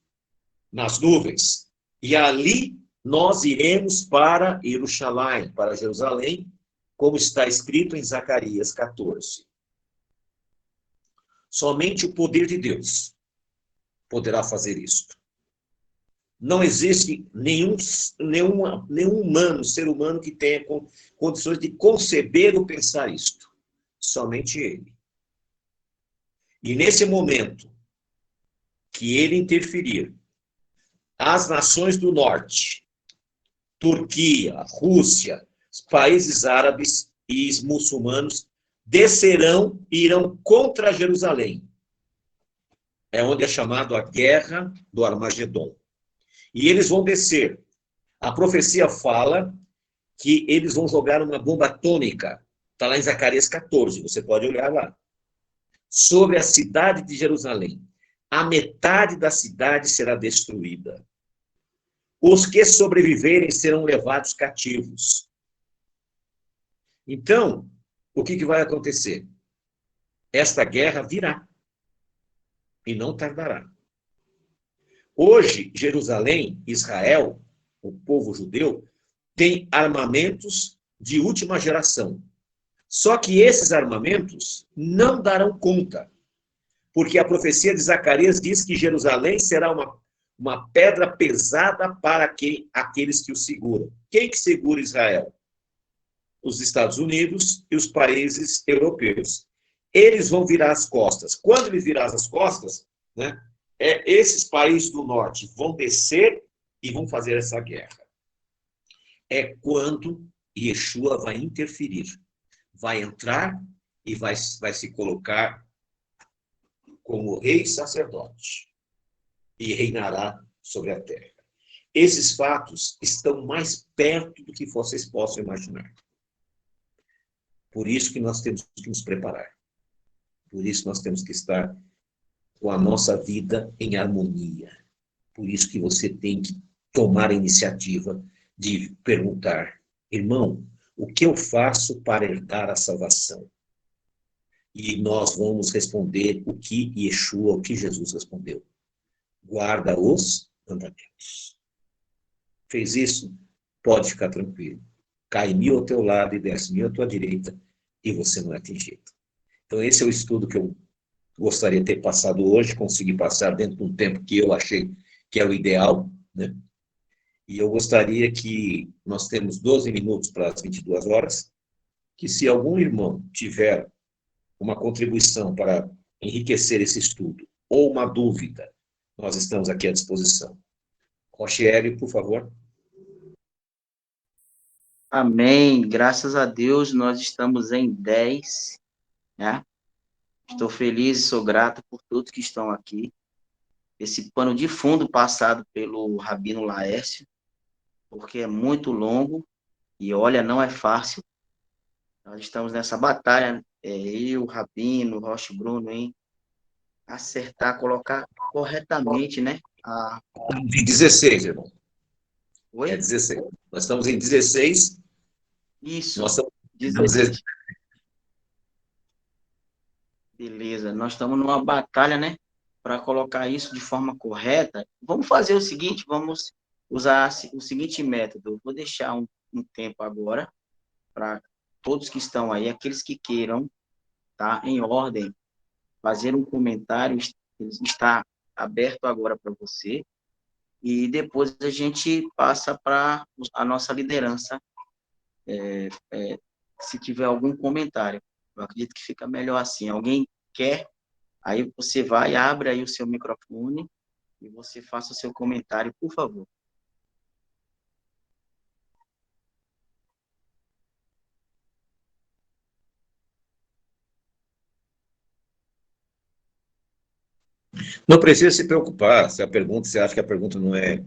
A: nas nuvens. E ali nós iremos para Jerusalém, para Jerusalém, como está escrito em Zacarias 14. Somente o poder de Deus poderá fazer isto. Não existe nenhum humano, ser humano, que tenha condições de conceber ou pensar isto. Somente ele. E nesse momento que ele interferir, as nações do norte, Turquia, Rússia, os países árabes e os muçulmanos descerão e irão contra Jerusalém. É onde é chamado a Guerra do Armagedon. E eles vão descer. A profecia fala que eles vão jogar uma bomba atômica. Está lá em Zacarias 14, você pode olhar lá. Sobre a cidade de Jerusalém. A metade da cidade será destruída. Os que sobreviverem serão levados cativos. Então, o que vai acontecer? Esta guerra virá. E não tardará. Hoje, Jerusalém, Israel, o povo judeu, tem armamentos de última geração. Só que esses armamentos não darão conta. Porque a profecia de Zacarias diz que Jerusalém será uma pedra pesada para aqueles que o seguram. Quem que segura Israel? Os Estados Unidos e os países europeus. Eles vão virar as costas. Quando eles virar as costas, né, esses países do norte vão descer e vão fazer essa guerra. É quando Yeshua vai interferir. Vai entrar e vai se colocar como rei sacerdote. E reinará sobre a terra. Esses fatos estão mais perto do que vocês possam imaginar. Por isso que nós temos que nos preparar. Por isso nós temos que estar com a nossa vida em harmonia. Por isso que você tem que tomar a iniciativa de perguntar: irmão, o que eu faço para herdar a salvação? E nós vamos responder o que Yeshua, o que Jesus respondeu. Guarda os mandamentos. Fez isso? Pode ficar tranquilo. Cai 1000 ao teu lado e 10.000 à tua direita e você não é atingido. Então esse é o estudo que eu gostaria de ter passado hoje, consegui passar dentro de um tempo que eu achei que é o ideal, né? E eu gostaria que nós temos 12 minutos para as 22 horas, que se algum irmão tiver uma contribuição para enriquecer esse estudo, ou uma dúvida, nós estamos aqui à disposição. Rochieri, por favor.
B: Amém. Graças a Deus, nós estamos em 10, né? Estou feliz e sou grato por todos que estão aqui. Esse pano de fundo passado pelo Rabino Laércio, porque é muito longo e, olha, não é fácil. Nós estamos nessa batalha, eu, Rabino, Rocha e Bruno, em acertar, colocar corretamente, né?
A: Em 16, irmão.
B: Oi?
A: É 16. Nós estamos em 16.
B: Isso,
A: Nós estamos
B: 16. Beleza, nós estamos numa batalha, né? Para colocar isso de forma correta. Vamos fazer o seguinte, vamos usar o seguinte método. Vou deixar um tempo agora para todos que estão aí, aqueles que queiram, tá? Em ordem, fazer um comentário, está aberto agora para você. E depois a gente passa para a nossa liderança, se tiver algum comentário. Eu acredito que fica melhor assim. Alguém quer? Aí você vai, abre aí o seu microfone e você faça o seu comentário, por favor.
A: Não precisa se preocupar se a pergunta, você acha que a pergunta não é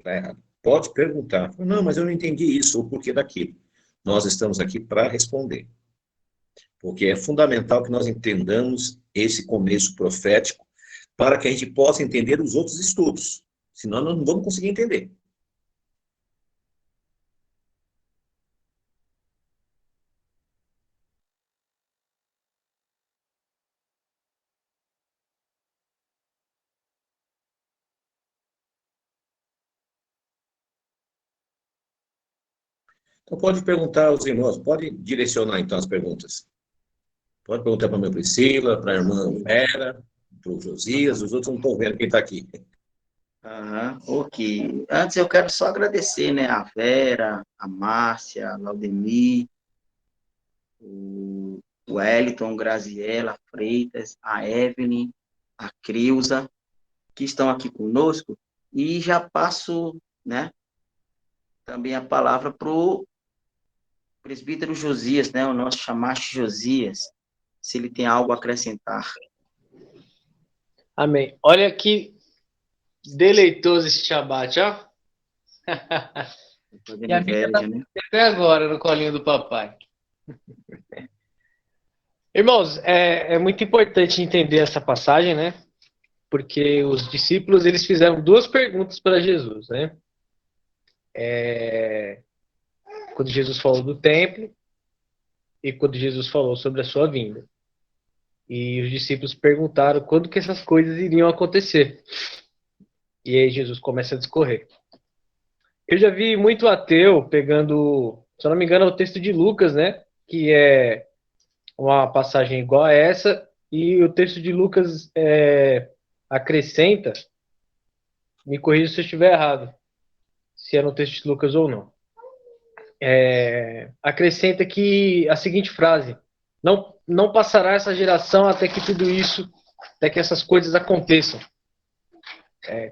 A: errada. Pode perguntar. Não, mas eu não entendi isso, ou porquê daquilo. Nós estamos aqui para responder. Porque é fundamental que nós entendamos esse começo profético para que a gente possa entender os outros estudos. Senão nós não vamos conseguir entender. Então pode perguntar aos irmãos, pode direcionar então as perguntas. Pode perguntar para a minha Priscila, para a irmã Vera, para o Josias, os outros não estão vendo quem está aqui.
B: Aham, ok. Antes eu quero só agradecer, né, a Vera, a Márcia, a Laudemir, o Wellington, Graziela Freitas, a Evelyn, a Creuza, que estão aqui conosco, e já passo, né, também a palavra para o presbítero Josias, né, o nosso chamaste Josias, se ele tem algo a acrescentar.
C: Amém. Olha que deleitoso esse Shabbat, ó.
B: Fazendo
C: E a Bíblia tá
B: inveja, né?
C: até agora no colinho do papai. Irmãos, é muito importante entender essa passagem, né? Porque os discípulos, eles fizeram duas perguntas para Jesus, né? Quando Jesus falou do templo e quando Jesus falou sobre a sua vinda. E os discípulos perguntaram quando que essas coisas iriam acontecer. E aí Jesus começa a discorrer. Eu já vi muito ateu pegando, se eu não me engano, é o texto de Lucas, né? Que é uma passagem igual a essa, e o texto de Lucas acrescenta, me corrija se eu estiver errado, se é no texto de Lucas ou não. Acrescenta que a seguinte frase: não passará essa geração até que tudo isso, até que essas coisas aconteçam.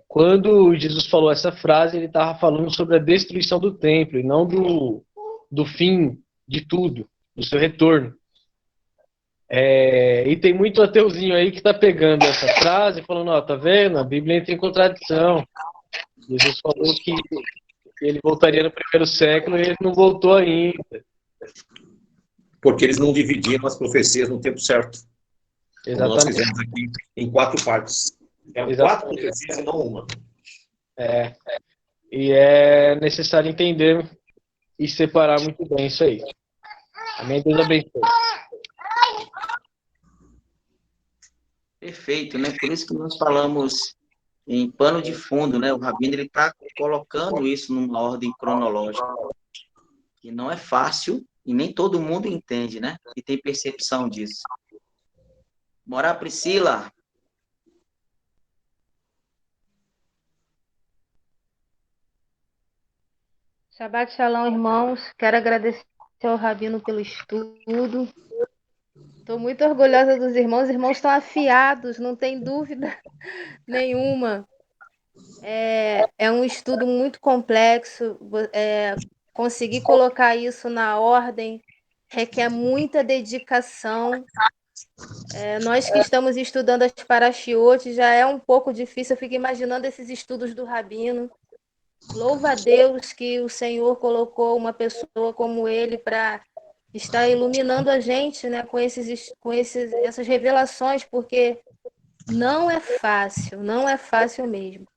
C: Quando Jesus falou essa frase, ele estava falando sobre a destruição do templo e não do fim de tudo, do seu retorno. E tem muito ateuzinho aí que está pegando essa frase e falando, ó, tá vendo? A Bíblia entra em contradição. Jesus falou que ele voltaria no primeiro século e ele não voltou ainda.
A: Porque eles não dividiram as profecias no tempo certo. Como nós
C: Exatamente.
A: fizemos aqui em 4 partes. Eram 4 profecias e não uma.
C: E é necessário entender e separar muito bem isso aí. Amém? Deus abençoe.
B: Perfeito, né? Por isso que nós falamos em pano de fundo, né? O Rabino, ele está colocando isso numa ordem cronológica, que não é fácil e nem todo mundo entende, né? E tem percepção disso. Bora, Priscila.
D: Shabbat Shalom, irmãos. Quero agradecer ao Rabino pelo estudo. Estou muito orgulhosa dos irmãos. Os irmãos estão afiados, não tem dúvida nenhuma. É um estudo muito complexo. Conseguir colocar isso na ordem requer muita dedicação. Nós que estamos estudando as Parashiot já é um pouco difícil. Eu fico imaginando esses estudos do Rabino. Louva a Deus que o Senhor colocou uma pessoa como ele para estar iluminando a gente, né, com essas revelações, porque não é fácil mesmo.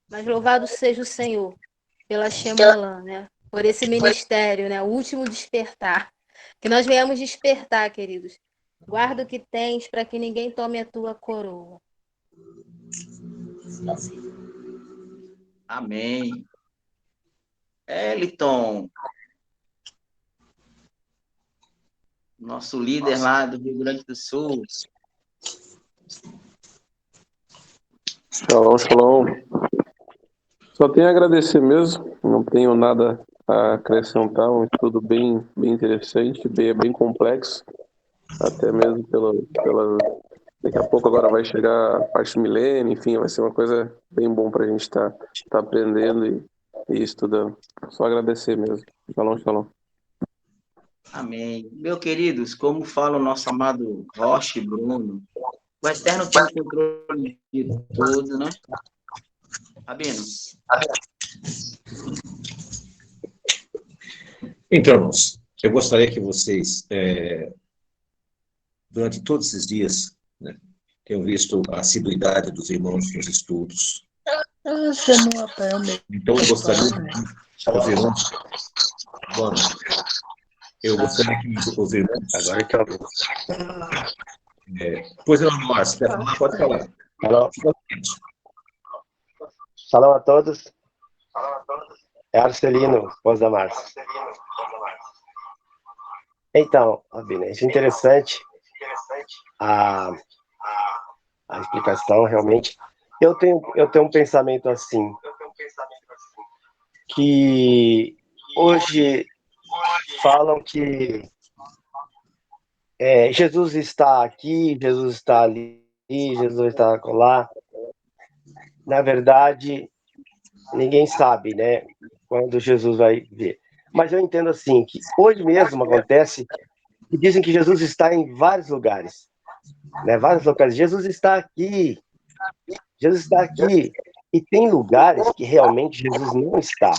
D: Mas louvado seja o Senhor pela Shemalã, né, por esse ministério, né, o último despertar. Que nós venhamos despertar, queridos. Guarda o que tens para que ninguém tome a tua coroa.
B: Amém. Eliton, nosso líder lá do Rio Grande do Sul.
E: Shalom, shalom. Só tenho a agradecer mesmo, não tenho nada a acrescentar, um estudo bem interessante, bem complexo, até mesmo daqui a pouco agora vai chegar a parte do milênio, enfim, vai ser uma coisa bem bom para a gente estar aprendendo e estudando. Só agradecer mesmo. Shalom, shalom.
B: Amém. Meus queridos, como fala o nosso amado Roche Bruno, o Eterno tem o controle de tudo, né? Rabino.
A: Então, irmãos, eu gostaria que vocês, durante todos esses dias, né, tenham visto a assiduidade dos irmãos nos estudos,
F: Você não apanha.
A: Então, eu gostaria que os irmãos... Bom, eu gostaria que os irmãos...
G: Agora que eu...
A: Pois não, Márcio, quer falar? Pode falar.
G: Alô? Salão a todos. É Arcelino, esposa da Márcia. Então, Rabino, é interessante a explicação, realmente. Eu tenho um pensamento assim, que hoje falam que Jesus está aqui, Jesus está ali, Jesus está lá. Na verdade, ninguém sabe, né, quando Jesus vai vir. Mas eu entendo assim, que hoje mesmo acontece que dizem que Jesus está em vários lugares, né, vários locais. Jesus está aqui, e tem lugares que realmente Jesus não está.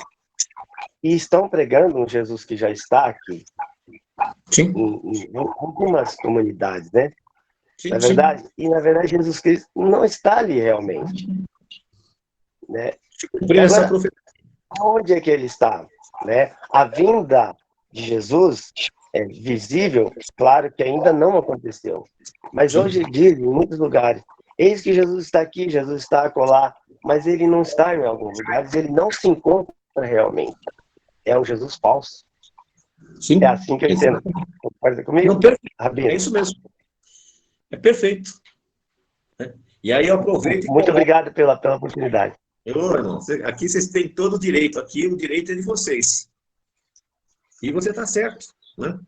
G: E estão pregando um Jesus que já está aqui.
A: Sim.
G: Em algumas comunidades, né?
A: Sim,
G: Na verdade, e na verdade Jesus Cristo não está ali realmente, né? Agora, onde é que ele está, né? A vinda de Jesus é visível, claro que ainda não aconteceu, mas hoje diz em muitos lugares, eis que Jesus está aqui, Jesus está acolá, mas ele não está em alguns lugares, ele não se encontra realmente. É um Jesus falso.
A: Sim.
G: É assim que eu entendo. Concorda comigo?
A: Não, perfeito.
G: Rabino?
A: É isso mesmo. É perfeito. E aí eu aproveito...
G: Muito obrigado pela oportunidade.
A: Irmão, aqui vocês têm todo o direito. Aqui o direito é de vocês. E você está certo, né?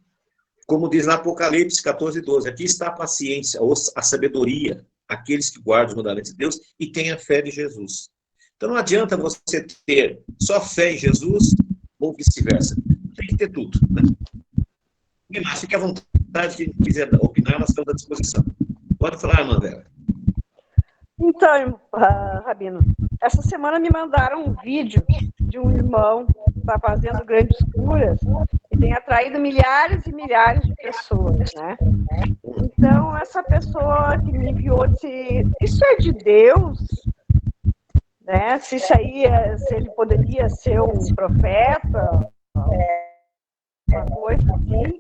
A: Como diz na Apocalipse 14:12, aqui está a paciência, a sabedoria, aqueles que guardam os mandamentos de Deus e têm a fé de Jesus. Então não adianta você ter só fé em Jesus ou vice-versa. Tem que ter tudo, né? Mas fique à vontade, quem quiser opinar, nós estamos à disposição. Pode falar, irmã Vera.
H: Então, Rabino, essa semana me mandaram um vídeo de um irmão que está fazendo grandes curas e tem atraído milhares e milhares de pessoas, né? Então, essa pessoa que me enviou disse, isso é de Deus? Né? Se isso aí, se ele poderia ser um profeta, uma coisa assim.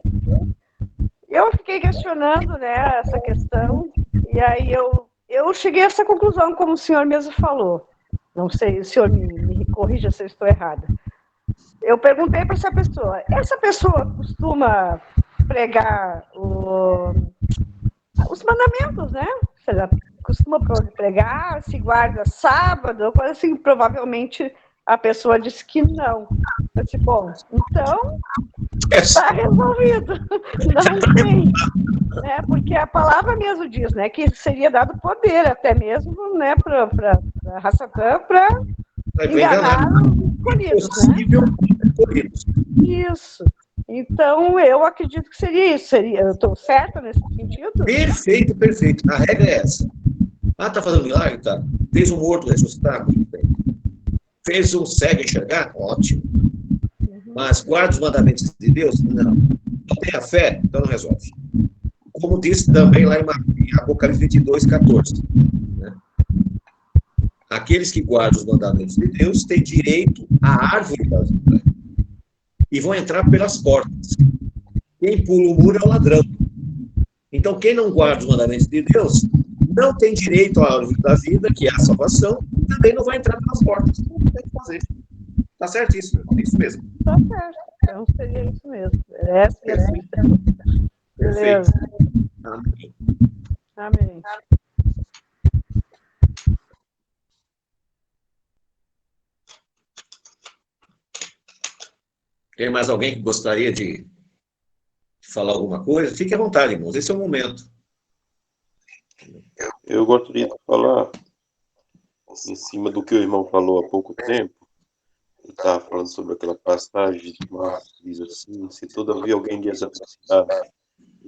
H: Eu fiquei questionando, né, essa questão, e aí eu cheguei a essa conclusão, como o senhor mesmo falou. Não sei, o senhor me corrija se eu estou errada. Eu perguntei para essa pessoa costuma pregar os mandamentos, né? Ou seja, costuma pregar, se guarda sábado, coisa assim, provavelmente a pessoa disse que não. Eu disse, bom, então está resolvido. Não tem. Né? Porque a palavra mesmo diz, né, que seria dado poder até mesmo, né, para a raça para enganar os escolhidos, né? Isso. Então, eu acredito que seria isso. Eu estou certa nesse sentido?
A: Perfeito, perfeito. A regra é essa. Ah, está fazendo milagre? Tá. Fez um morto ressuscitar? Muito bem. Fez um cego enxergar? Ótimo. Mas guarda os mandamentos de Deus? Não. Não tem a fé? Então não resolve. Como disse também lá em Apocalipse 22:14. Né? Aqueles que guardam os mandamentos de Deus têm direito à árvore da vida e vão entrar pelas portas. Quem pula o muro é o ladrão. Então, quem não guarda os mandamentos de Deus não tem direito à árvore da vida, que é a salvação, e também não vai entrar pelas portas. Não tem que fazer. Está certíssimo, é isso mesmo.
H: Está certo. Então, seria isso mesmo. Essa é a
A: Perfeito.
H: Beleza.
A: Amém.
H: Amém.
A: Tem mais alguém que gostaria de falar alguma coisa? Fique à vontade, irmãos. Esse é o momento.
E: Eu gostaria de falar em cima do que o irmão falou há pouco tempo. Ele estava falando sobre aquela passagem de Marcos, que diz assim, se todavia alguém desafiar,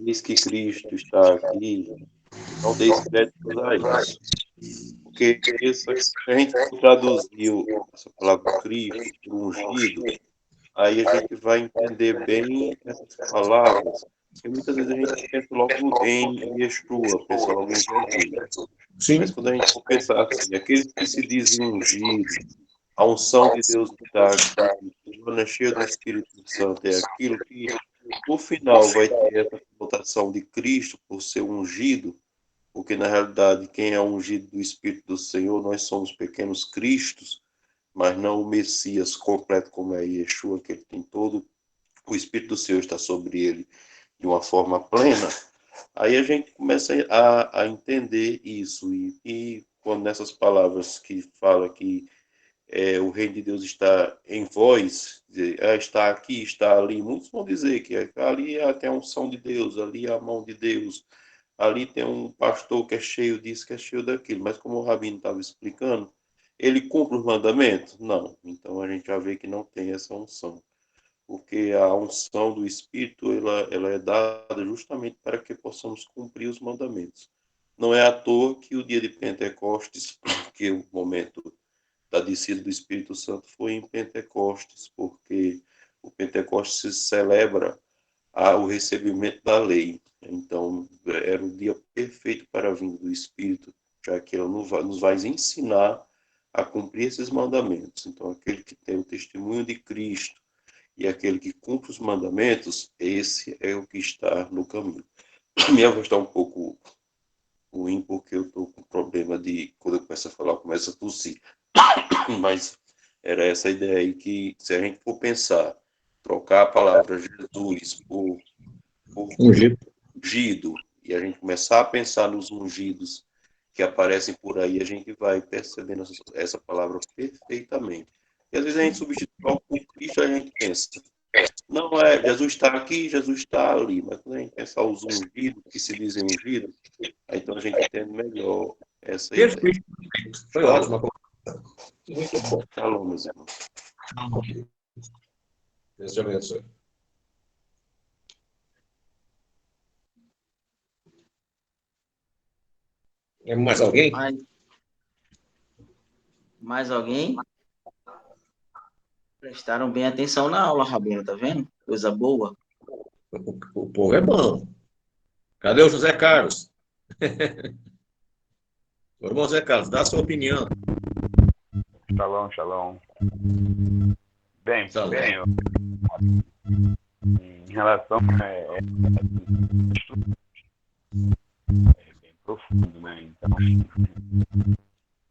E: eis que Cristo está aqui, não deis crédito a isso. Porque se a gente traduziu essa palavra Cristo, ungido, aí a gente vai entender bem essas palavras Porque muitas vezes a gente pensa logo em Yeshua, pensa logo em Jesus.
A: Sim.
E: Mas quando a gente for pensar assim, aqueles que se dizem ungidos, a unção de Deus está aqui, é cheia do Espírito Santo, é aquilo que no final vai ter essa conotação de Cristo por ser ungido, porque na realidade quem é ungido do Espírito do Senhor, nós somos pequenos Cristos, mas não o Messias completo como é Yeshua, que ele tem todo, o Espírito do Senhor está sobre ele de uma forma plena. Aí a gente começa a entender isso, e quando nessas palavras que fala que o reino de Deus está em vós, está aqui, está ali, muitos vão dizer que ali tem a unção de Deus, ali é a mão de Deus, ali tem um pastor que é cheio disso, que é cheio daquilo, mas como o Rabino estava explicando, ele cumpre os mandamentos? Não. Então a gente já vê que não tem essa unção, porque a unção do Espírito ela é dada justamente para que possamos cumprir os mandamentos. Não é à toa que o dia de Pentecostes, que é o momento da descida do Espírito Santo, foi em Pentecostes, porque o Pentecostes se celebra o recebimento da lei. Então, era o dia perfeito para a vinda do Espírito, já que ele nos vai ensinar a cumprir esses mandamentos. Então, aquele que tem o testemunho de Cristo e aquele que cumpre os mandamentos, esse é o que está no caminho. Minha voz está um pouco ruim, porque eu estou com problema de, quando eu começo a falar, eu começo a tossir. Mas era essa ideia aí, que se a gente for pensar, trocar a palavra Jesus por ungido, e a gente começar a pensar nos ungidos que aparecem por aí, a gente vai percebendo essa palavra perfeitamente. E às vezes a gente substitui por Cristo, a gente pensa, não Jesus está aqui, Jesus está ali, mas quando a gente pensa os ungidos, que se dizem ungidos, aí então a gente entende melhor essa ideia.
A: Perfeito. Foi ótimo.
E: Muito bom. Shalom, meus irmãos.
A: Deus te abençoe. Mais alguém?
B: Mais alguém? Prestaram bem atenção na aula, Rabino, tá vendo? Coisa boa.
A: O povo é bom. Cadê o José Carlos? O irmão José Carlos, dá a sua opinião.
I: Shalom, shalom. Bem, em relação é bem profundo, né? Então,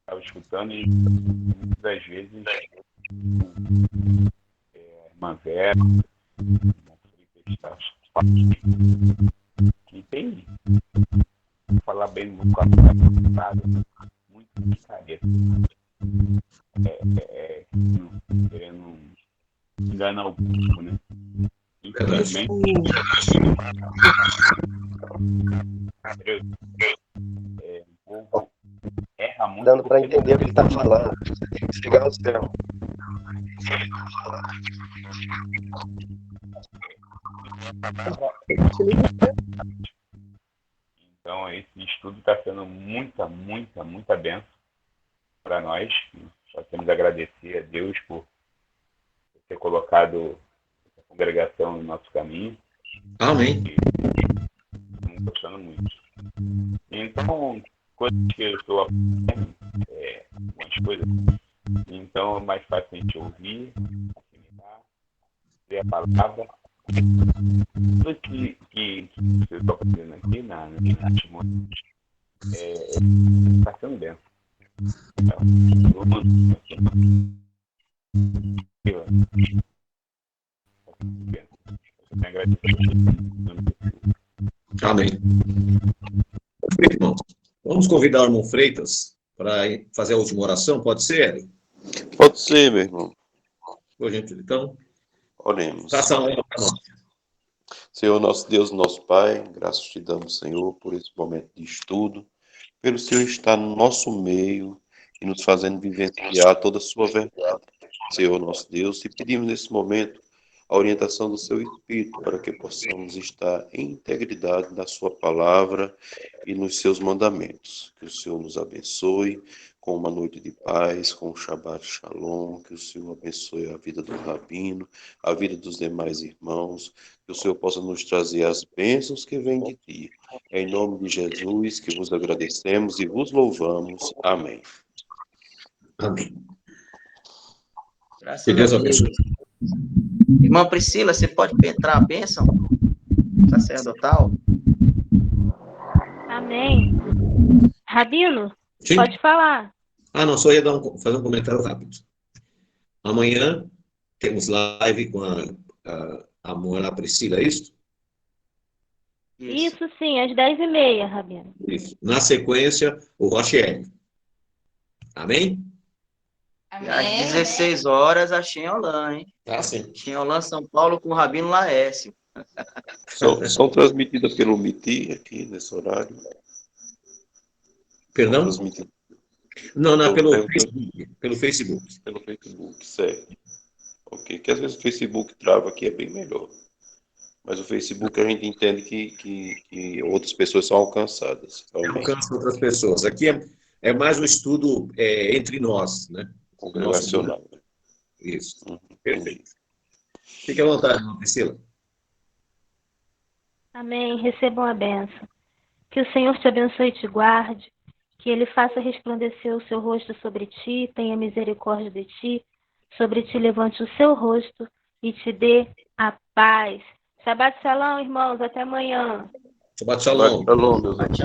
I: estava escutando e muitas das vezes irmã Vera, que tem, vou falar bem muito picareta, querendo enganar o público, né? Infelizmente, o povo erra muito.
G: Dando para entender o que ele está falando. Você tem que chegar ao céu.
I: Então, esse estudo está sendo muita bênção para nós. Só temos a agradecer a Deus por ter colocado essa congregação no nosso caminho.
A: Amém.
I: Estamos gostando muito. Então, coisas que eu estou aprendendo, algumas coisas, então é mais fácil a gente ouvir, assimilar, ver a palavra. Tudo que você está aprendendo aqui na Timóteo está sendo bem.
A: Amém. Irmãos, vamos convidar o irmão Freitas para fazer a última oração, pode ser?
E: Pode ser, meu irmão.
A: Por gentil, então.
E: Oremos.
A: Faça a honra para nós.
E: Senhor, nosso Deus, nosso Pai, graças te damos, Senhor, por esse momento de estudo, pelo Senhor estar no nosso meio e nos fazendo vivenciar toda a sua verdade. Senhor, nosso Deus, te pedimos nesse momento a orientação do seu Espírito para que possamos estar em integridade na sua palavra e nos seus mandamentos. Que o Senhor nos abençoe, com uma noite de paz, com o Shabbat Shalom, que o Senhor abençoe a vida do Rabino, a vida dos demais irmãos, que o Senhor possa nos trazer as bênçãos que vêm de Ti. É em nome de Jesus que vos agradecemos e vos louvamos. Amém.
A: Amém.
B: Graças
A: Que Deus
B: a Deus.
A: abençoe.
B: Irmã Priscila, você pode penetrar a bênção sacerdotal?
D: Amém. Rabino,
A: Sim?
D: pode falar.
A: Ah, não, só ia fazer um comentário rápido. Amanhã temos live com a Moana Priscila, é isso?
D: Isso sim, às 10h30, Rabino.
A: Isso. Na sequência, o Rochelle. Amém?
B: E às 16 horas, a Xenolã, hein?
A: Tá sim.
B: Xenolã, São Paulo, com o Rabino Laércio.
E: São transmitidas pelo MIT aqui nesse horário.
A: Perdão?
E: Transmitidas
A: Não, pelo
E: Então,
A: Facebook. Pelo Facebook.
E: pelo Facebook, certo. Ok, que às vezes o Facebook trava aqui, é bem melhor. Mas o Facebook a gente entende que outras pessoas são alcançadas. Realmente.
A: Alcança outras pessoas. Aqui é mais um estudo entre nós, né?
E: Congregacional. Né?
A: Isso. Perfeito. Fique à vontade, irmã Priscila.
D: Amém. Recebam a bênção. Que o Senhor te abençoe e te guarde. Que Ele faça resplandecer o seu rosto sobre ti, tenha misericórdia de ti, sobre ti levante o seu rosto e te dê a paz. Shabbat Shalom, irmãos. Até amanhã.
A: Shabbat Shalom.
E: Shabbat Shalom, meus amigos.